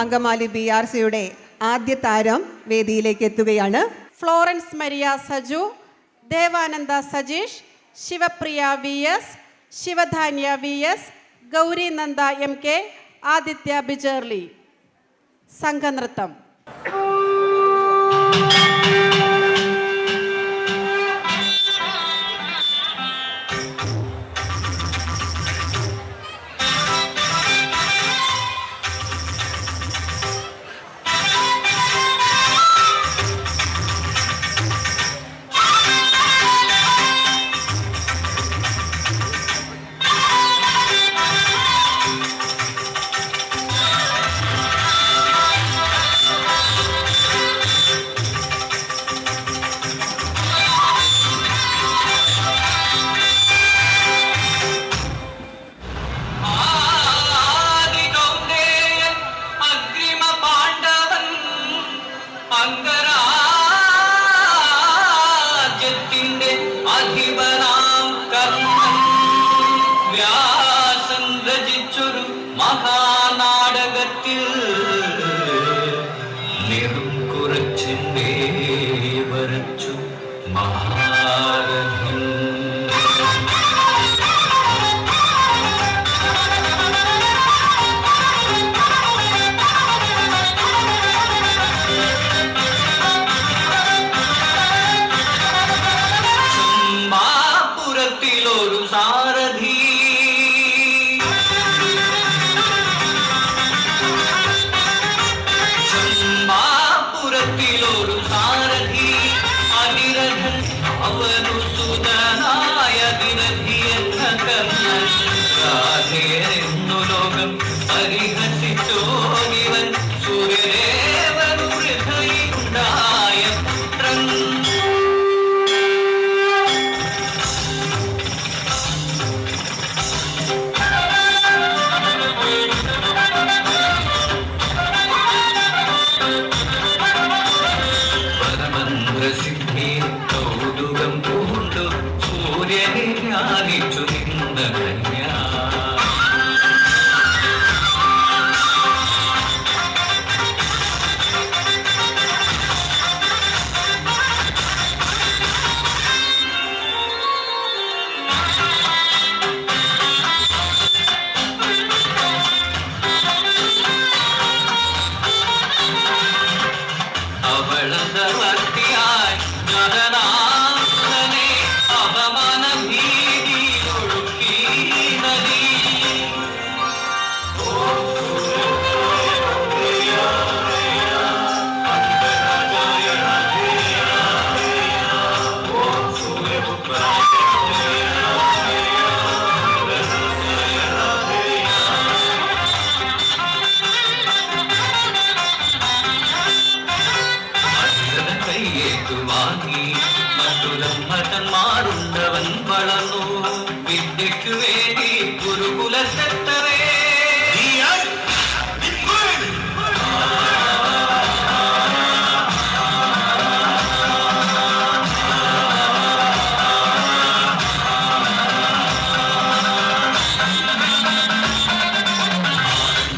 അങ്കമാലി BRCയുടെ ആദ്യ താരം വേദിയിലേക്ക് എത്തുകയാണ്. Florence Maria Saju, Devananda Sajeesh, Shivapriya VS, Shivadhanya VS, Gauri Nanda MK, Aditya ബിജേർലി. സംഘനൃത്തം. അംഗരാജ്യത്തിന്റെ അധിപനാം കർണൻ വ്യാസൻ രചിച്ചൊരു മഹാനാടകത്തിൽ നിറം കുറച്ചെന്തേ വരച്ചു മഹാരഥൻ. ഒരു സാരഥി ചമ്പാപുരത്തിലൊരു സാരഥി അതിരഥൻ അവനു സുതനായ വിരധി എന്ന കർണൻ രാധേരെന്നു ലോകം പരിഹസിച്ചോനിവൻ സൂര്യദേവനു ഹൃദയുണ്ടായ പുത്രൻ. കൗതുകം പൂണ്ടു സൂര്യനെ ധ്യാനിച്ചു നിന്ന കന്യ അവളന്തവർത്തിയായി ജഗന്നാഥനെ അപമാന ഭീതി ഒഴുക്കി നദി. വാങ്ങി മറ്റുരമ്മതന്മാരുണ്ടവൻ വളർന്നു വിദ്യയ്ക്കു വേണ്ടി ഗുരുകുലത്തെത്തവേ.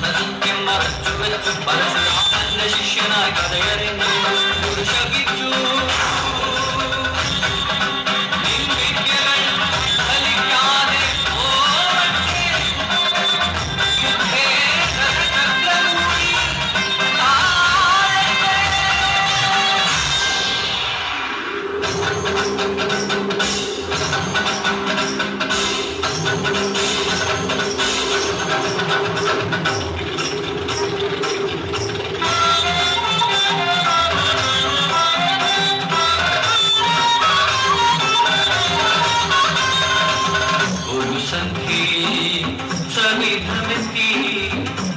സത്യം മറച്ചു വെച്ചു പരശുരാമന്റെ ശിഷ്യനായി കഥയറിഞ്ഞു ശപിച്ചു.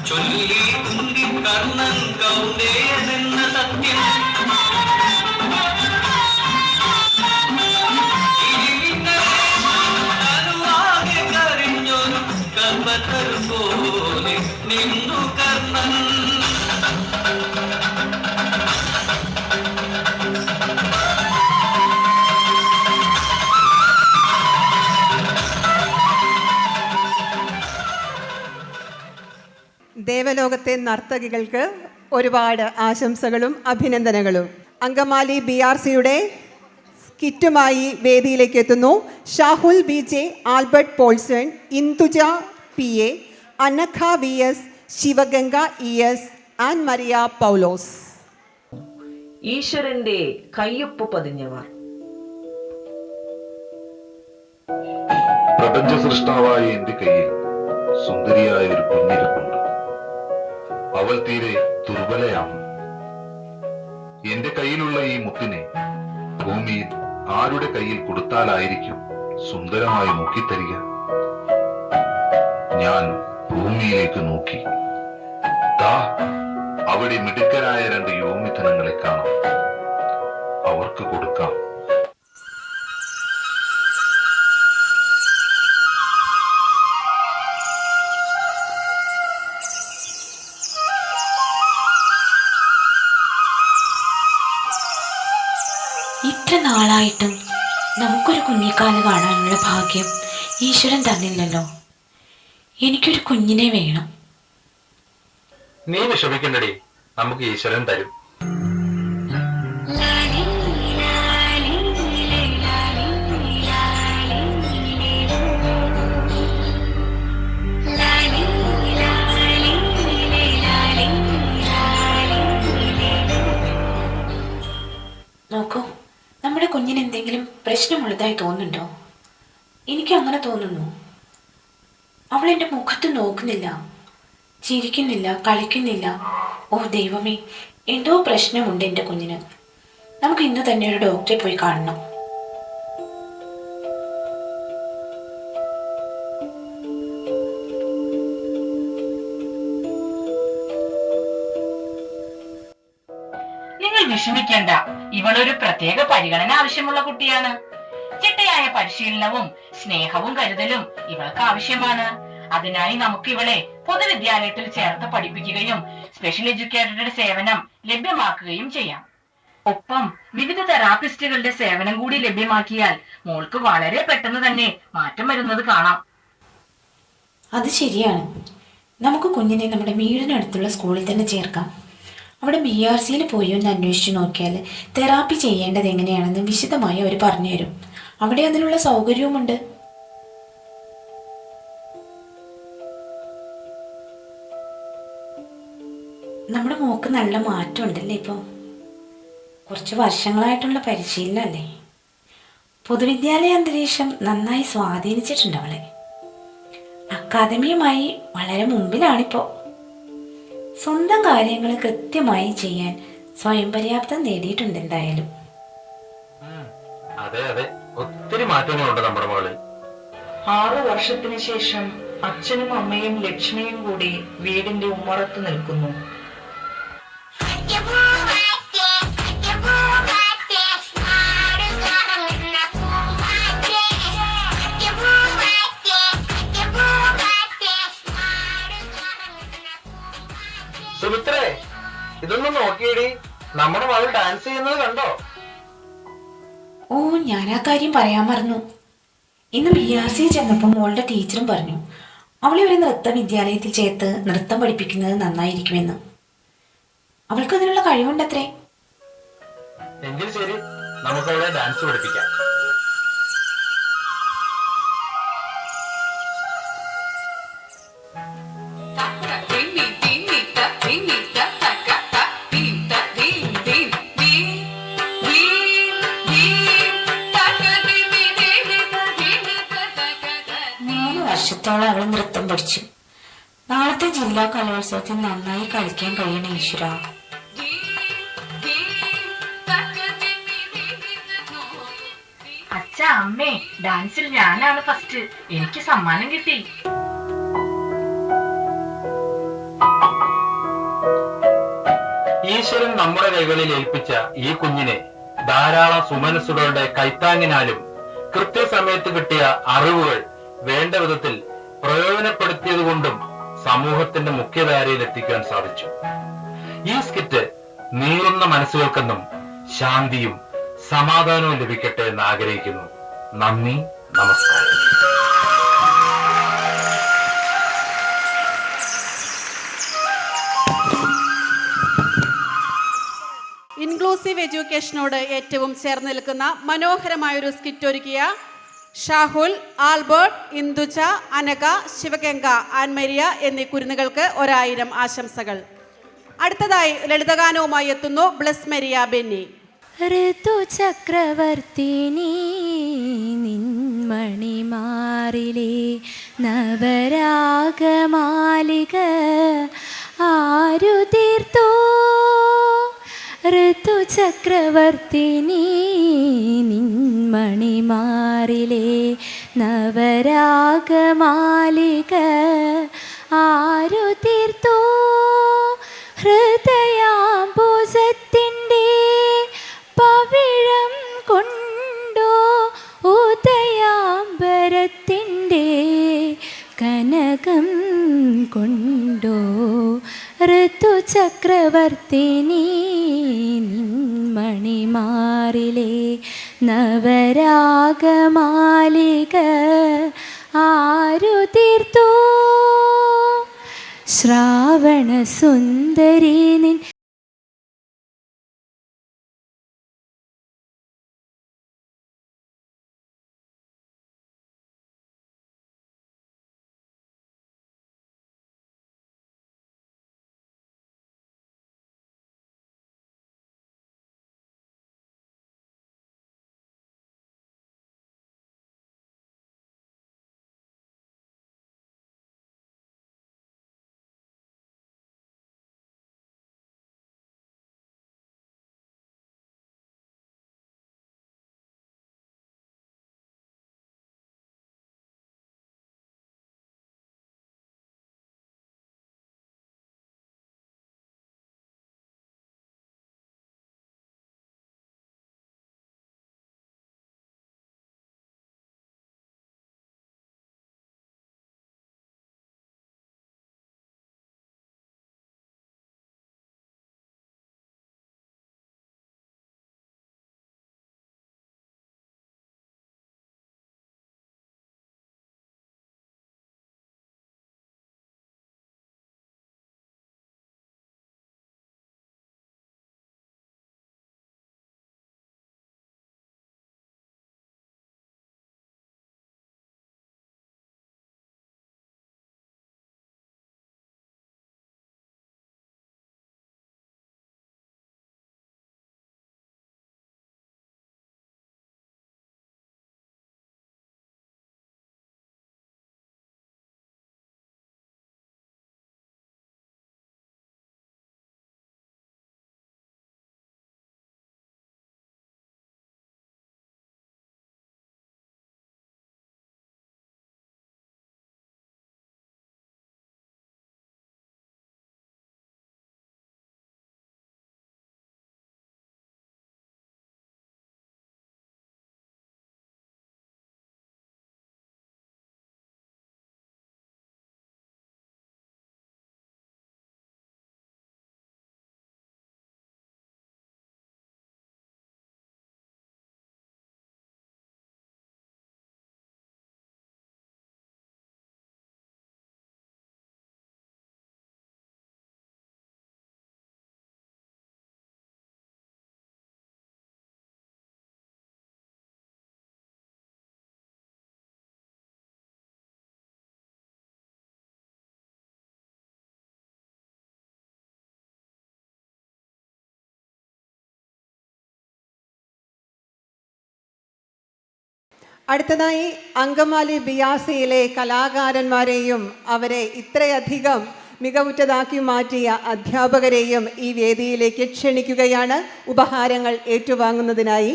ചൊല്ലി കുന്തി കർണൻ കൗന്ദേയനെന്ന സത്യം അനുവാകെ കറിഞ്ഞൊരു കർമ്മതർ പോലെ നിന്നു കർണൻ. ദേവലോകത്തെ നർത്തകികൾക്ക് ഒരുപാട് ആശംസകളും അഭിനന്ദനങ്ങളും. അങ്കമാലി BRCയുടെ സ്കിറ്റുമായി വേദിയിലേക്ക് എത്തുന്നു Shahul BJ, Albert Paulson, Induja PA, Anagha VS, Shivaganga ES, Ann Maria Paulose. ഈശ്വരന്റെ കയ്യൊപ്പ് പതിഞ്ഞവർ. പ്രപഞ്ച സൃഷ്ടാവായ എന്റെ കയ്യിൽ സുന്ദരിയായ ഒരു കുഞ്ഞിരിപ്പുണ്ട്. അവൾ തീരെ ദുർബലയാണ്. എന്റെ കയ്യിലുള്ള ഈ മുത്തിനെ ഭൂമിയിൽ ആരുടെ കയ്യിൽ കൊടുത്താലായിരിക്കും സുന്ദരമായി നോക്കിത്തരിക? ഞാൻ ഭൂമിയിലേക്ക് നോക്കി. ദാ അവിടെ മിടുക്കരായ 2 യോമിഥനങ്ങളെ കാണാം. അവർക്ക് കൊടുക്കാം. ഇത്ര നാളായിട്ടും നമുക്കൊരു കുഞ്ഞിക്കാല് കാണാനുള്ള ഭാഗ്യം ഈശ്വരൻ തന്നില്ലല്ലോ. എനിക്കൊരു കുഞ്ഞിനെ വേണം. നീ വിഷമിക്കണ്ടടി, നമുക്ക് ഈശ്വരൻ തരും. നോക്കൂ, നമ്മുടെ കുഞ്ഞിന് എന്തെങ്കിലും പ്രശ്നമുള്ളതായി തോന്നുന്നുണ്ടോ? എനിക്ക് അങ്ങനെ തോന്നുന്നു. അവൾ എൻ്റെ മുഖത്ത് നോക്കുന്നില്ല, ചിരിക്കുന്നില്ല, കളിക്കുന്നില്ല. ഓ ദൈവമേ, എന്തോ പ്രശ്നമുണ്ട് എൻ്റെ കുഞ്ഞിന്. നമുക്ക് ഇന്ന് തന്നെ ഒരു ഡോക്ടറെ പോയി കാണണം. നിങ്ങൾ വിഷമിക്കേണ്ട, ഇവളൊരു പ്രത്യേക പരിഗണന ആവശ്യമുള്ള കുട്ടിയാണ്. ചിട്ടയായ പരിശീലനവും സ്നേഹവും കരുതലും ഇവൾക്ക് ആവശ്യമാണ്. അതിനായി നമുക്ക് ഇവളെ പൊതുവിദ്യാലയത്തിൽ ചേർത്ത് പഠിപ്പിക്കുകയും സ്പെഷ്യൽ എഡ്യൂക്കേറ്ററുടെ സേവനം ലഭ്യമാക്കുകയും ചെയ്യാം. ഒപ്പം വിവിധ തെറാപ്പിസ്റ്റുകളുടെ സേവനം കൂടി ലഭ്യമാക്കിയാൽ മോൾക്ക് വളരെ പെട്ടെന്ന് തന്നെ മാറ്റം വരുന്നത് കാണാം. അത് ശരിയാണ്. നമുക്ക് കുഞ്ഞിനെ നമ്മുടെ വീടിനടുത്തുള്ള സ്കൂളിൽ തന്നെ ചേർക്കാം. അവിടെ BRCയിൽ പോയി ഒന്ന് അന്വേഷിച്ച് നോക്കിയാൽ തെറാപ്പി ചെയ്യേണ്ടത് എങ്ങനെയാണെന്ന് വിശദമായി അവർ പറഞ്ഞുതരും. അവിടെ അതിനുള്ള സൗകര്യവുമുണ്ട്. നമ്മുടെ മോക്ക് നല്ല മാറ്റം ഉണ്ടല്ലേ ഇപ്പോൾ. കുറച്ച് വർഷങ്ങളായിട്ടുള്ള പരിശീലനമല്ലേ. പൊതുവിദ്യാലയ അന്തരീക്ഷം നന്നായി സ്വാധീനിച്ചിട്ടുണ്ട് അവളെ. അക്കാദമിയുമായി വളരെ മുമ്പിലാണിപ്പോൾ. സ്വന്തം കാര്യങ്ങൾ കൃത്യമായി ചെയ്യാൻ സ്വയം പര്യാപ്തം നേടിയിട്ടുണ്ട് എന്തായാലും. അതെ അതെ, ഒത്തിരി മാറ്റങ്ങളുണ്ട് നമ്മുടെ മകളിൽ. 6 വർഷത്തിന് ശേഷം അച്ഛനും അമ്മയും ലക്ഷ്മിയും കൂടി വീടിന്റെ ഉമ്മറത്ത് നിൽക്കുന്നു. സുമിത്രേ, ഇതൊന്നും നോക്കിയടി, നമ്മുടെ മകൾ ഡാൻസ് ചെയ്യുന്നത് കണ്ടോ? ഓ, ഞാൻ ആ കാര്യം പറയാൻ മറന്നു. ഇന്ന് BRC ചെന്നപ്പോൾ മോളുടെ ടീച്ചറും പറഞ്ഞു അവളെ ഒരു നൃത്ത വിദ്യാലയത്തിൽ ചേർത്ത് നൃത്തം പഠിപ്പിക്കുന്നത് നന്നായിരിക്കുമെന്ന്. അവൾക്ക് അതിനുള്ള കഴിവുണ്ടത്രേ. എങ്കിൽ ശരി, നമുക്ക് അവളെ ഡാൻസ് പഠിപ്പിക്കാം. വർഷത്തോളം അവൾ നൃത്തം പഠിച്ചു. നാളത്തെ ജില്ലാ കലോത്സവത്തിൽ നന്നായി കളിക്കാൻ കഴിയണം ഈശ്വര. അച്ഛ, അമ്മേ, ഡാൻസിൽ ഞാനാണ് ഫസ്റ്റ്. എനിക്ക് സമ്മാനം കിട്ടി. ഈശ്വരൻ നമ്മുടെ കൈകളിൽ ഏൽപ്പിച്ച ഈ കുഞ്ഞിനെ ധാരാളം സുമനസ്സുകളുടെ കൈത്താങ്ങിനാലും കൃത്യസമയത്ത് കിട്ടിയ അറിവുകൾ വേണ്ട വിധത്തിൽ പ്രയോജനപ്പെടുത്തിയതുകൊണ്ടും സമൂഹത്തിന്റെ മുഖ്യധാരയിൽ എത്തിക്കാൻ സാധിച്ചു. ഈ സ്കിറ്റ് നീറുന്ന മനസ്സുകൾക്കെന്നും ശാന്തിയും സമാധാനവും ലഭിക്കട്ടെ എന്ന് ആഗ്രഹിക്കുന്നു. നന്ദി, നമസ്കാരം. ഇൻക്ലൂസീവ് എഡ്യൂക്കേഷനോട് ഏറ്റവും ചേർന്ന് നിൽക്കുന്ന മനോഹരമായൊരു സ്കിറ്റ് ഒരുക്കിയ ഷാഹുൽ, ആൽബർട്ട്, ഇന്ദുജ, അനഘ, ശിവഗംഗ, ആൻമരിയ എന്നീ കുരുന്നുകൾക്ക് 1000 ആശംസകൾ. അടുത്തതായി ലളിതഗാനവുമായി എത്തുന്നു ബ്ലസ് മരിയ ബെന്നി. ഋതുചക്രവർത്തിനി നിൻമണിമാറിലെ നവരാഗമാലിക ആരു തീർത്തോ? ഋതുചക്രവർത്തിനി നിൻമണിമാറിലെ നവരാഗമാലിക ആരു തീർത്തോ? ഹൃദയാംബുജത്തിൻ്റെ പവിഴം കൊണ്ടോ ഉദയാംബരത്തിൻ്റെ കനകം കൊണ്ടോ? ഋതുചക്രവർത്തിനി നിൻമണിമാറിലെ നവരാഗമാലിക ആരു തീർത്തോ? ശ്രാവണ സുന്ദരി നിൻ അടുത്തതായി അങ്കമാലി ബിയാസിയിലെ കലാകാരന്മാരെയും അവരെ ഇത്രയധികം മികവുറ്റതാക്കി മാറ്റിയ അധ്യാപകരെയും ഈ വേദിയിലേക്ക് ക്ഷണിക്കുകയാണ് ഉപഹാരങ്ങൾ ഏറ്റുവാങ്ങുന്നതിനായി.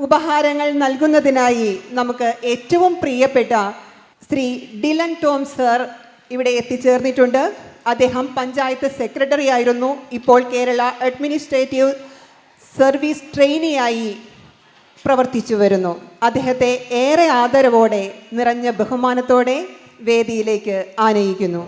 ഉപഹാരങ്ങൾ നൽകുന്നതിനായി നമുക്ക് ഏറ്റവും പ്രിയപ്പെട്ട ശ്രീ ഡിലൻ ടോം സർ ഇവിടെ എത്തിച്ചേർന്നിട്ടുണ്ട്. അദ്ദേഹം പഞ്ചായത്ത് സെക്രട്ടറി ആയിരുന്നു. ഇപ്പോൾ കേരള അഡ്മിനിസ്ട്രേറ്റീവ് സർവീസ് ട്രെയിനിയായി പ്രവർത്തിച്ചു വരുന്നു. അദ്ദേഹത്തെ ഏറെ ആദരവോടെ നിറഞ്ഞ ബഹുമാനത്തോടെ വേദിയിലേക്ക് ആനയിക്കുന്നു.